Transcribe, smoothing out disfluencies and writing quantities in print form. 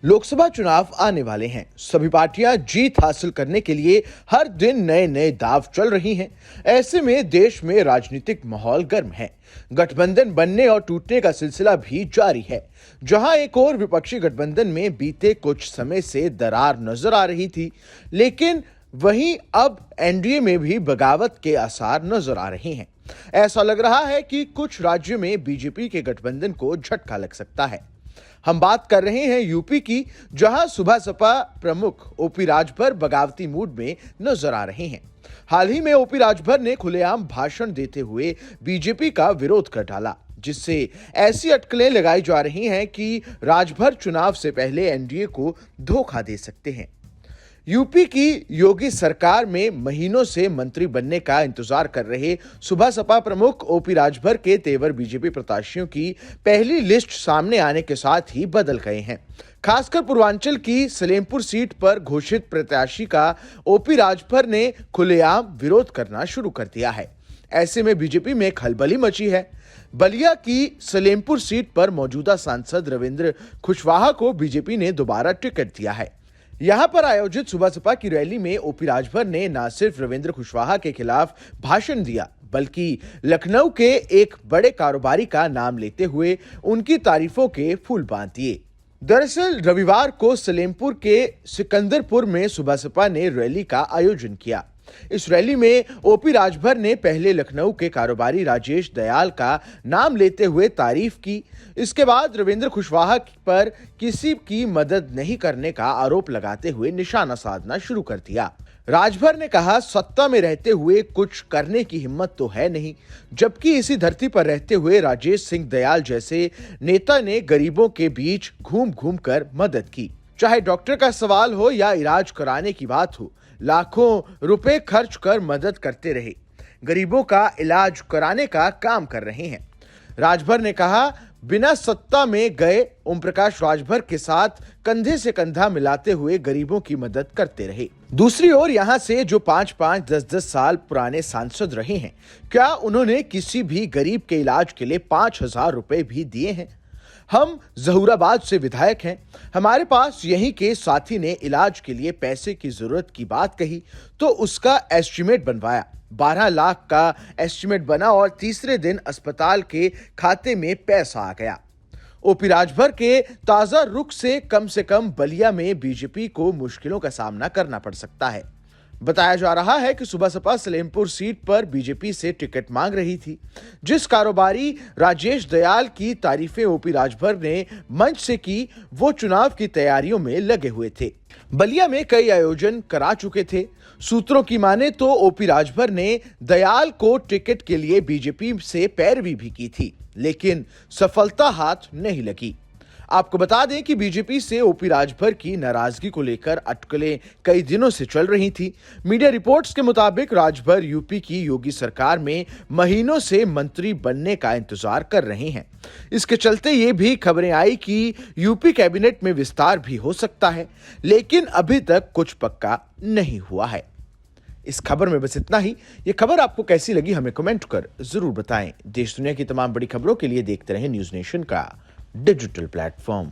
लोकसभा चुनाव आने वाले हैं। सभी पार्टियां जीत हासिल करने के लिए हर दिन नए नए दांव चल रही हैं। ऐसे में देश में राजनीतिक माहौल गर्म है। गठबंधन बनने और टूटने का सिलसिला भी जारी है। जहां एक और विपक्षी गठबंधन में बीते कुछ समय से दरार नजर आ रही थी, लेकिन वहीं अब एनडीए में भी बगावत के आसार नजर आ रहे हैं। ऐसा लग रहा है कि कुछ राज्यों में बीजेपी के गठबंधन को झटका लग सकता है। हम बात कर रहे हैं यूपी की, जहां सुबह सपा प्रमुख ओपी राजभर बगावती मूड में नजर आ रहे हैं। हाल ही में ओपी राजभर ने खुलेआम भाषण देते हुए बीजेपी का विरोध कर डाला, जिससे ऐसी अटकलें लगाई जा रही हैं कि राजभर चुनाव से पहले एनडीए को धोखा दे सकते हैं। यूपी की योगी सरकार में महीनों से मंत्री बनने का इंतजार कर रहे सुबह सपा प्रमुख ओपी राजभर के तेवर बीजेपी प्रत्याशियों की पहली लिस्ट सामने आने के साथ ही बदल गए हैं। खासकर पूर्वांचल की सलेमपुर सीट पर घोषित प्रत्याशी का ओपी राजभर ने खुलेआम विरोध करना शुरू कर दिया है। ऐसे में बीजेपी में खलबली मची है। बलिया की सलेमपुर सीट पर मौजूदा सांसद रविंद्र कुशवाहा को बीजेपी ने दोबारा टिकट दिया है। यहां पर आयोजित सुबह सपा की रैली में ओपी राजभर ने न सिर्फ रविंद्र कुशवाहा के खिलाफ भाषण दिया, बल्कि लखनऊ के एक बड़े कारोबारी का नाम लेते हुए उनकी तारीफों के फूल बांध दिए। दरअसल रविवार को सलेमपुर के सिकंदरपुर में सुबह सपा ने रैली का आयोजन किया। इस रैली में ओपी राजभर ने पहले लखनऊ के कारोबारी राजेश दयाल का नाम लेते हुए तारीफ की। इसके बाद रविंद्र कुशवाहा पर किसी की मदद नहीं करने का आरोप लगाते हुए निशाना साधना शुरू कर दिया। राजभर ने कहा, सत्ता में रहते हुए कुछ करने की हिम्मत तो है नहीं, जबकि इसी धरती पर रहते हुए राजेश सिंह दयाल जैसे नेता ने गरीबों के बीच घूम घूम कर मदद की। चाहे डॉक्टर का सवाल हो या इलाज कराने की बात हो, लाखों रुपए खर्च कर मदद करते रहे, गरीबों का इलाज कराने का काम कर रहे हैं। राजभर ने कहा, बिना सत्ता में गए ओम प्रकाश राजभर के साथ कंधे से कंधा मिलाते हुए गरीबों की मदद करते रहे। दूसरी ओर यहां से जो 5-5, 10-10 साल पुराने सांसद रहे हैं, क्या उन्होंने किसी भी गरीब के इलाज के लिए 5,000 रुपए भी दिए हैं? हम जहूराबाद से विधायक हैं। हमारे पास यहीं के साथी ने इलाज के लिए पैसे की जरूरत की बात कही तो उसका एस्टिमेट बनवाया। 12 लाख का एस्टिमेट बना और तीसरे दिन अस्पताल के खाते में पैसा आ गया। ओपी राजभर के ताजा रुख से कम बलिया में बीजेपी को मुश्किलों का सामना करना पड़ सकता है। बताया जा रहा है कि सुबह सपा सलेमपुर सीट पर बीजेपी से टिकट मांग रही थी। जिस कारोबारी राजेश दयाल की तारीफें ओपी राजभर ने मंच से की, वो चुनाव की तैयारियों में लगे हुए थे। बलिया में कई आयोजन करा चुके थे। सूत्रों की माने तो ओपी राजभर ने दयाल को टिकट के लिए बीजेपी से पैरवी भी की थी, लेकिन सफलता हाथ नहीं लगी। आपको बता दें कि बीजेपी से ओपी राजभर की नाराजगी को लेकर अटकलें कई दिनों से चल रही थी। मीडिया रिपोर्ट्स के मुताबिक राजभर यूपी की योगी सरकार में महीनों से मंत्री बनने का इंतजार कर रहे हैं। इसके चलते ये भी खबरें आई कि यूपी कैबिनेट में विस्तार भी हो सकता है, लेकिन अभी तक कुछ पक्का नहीं हुआ है। इस खबर में बस इतना ही। ये खबर आपको कैसी लगी हमें कमेंट कर जरूर बताएं। देश दुनिया की तमाम बड़ी खबरों के लिए देखते रहें न्यूज़ नेशन का डिजिटल प्लेटफॉर्म।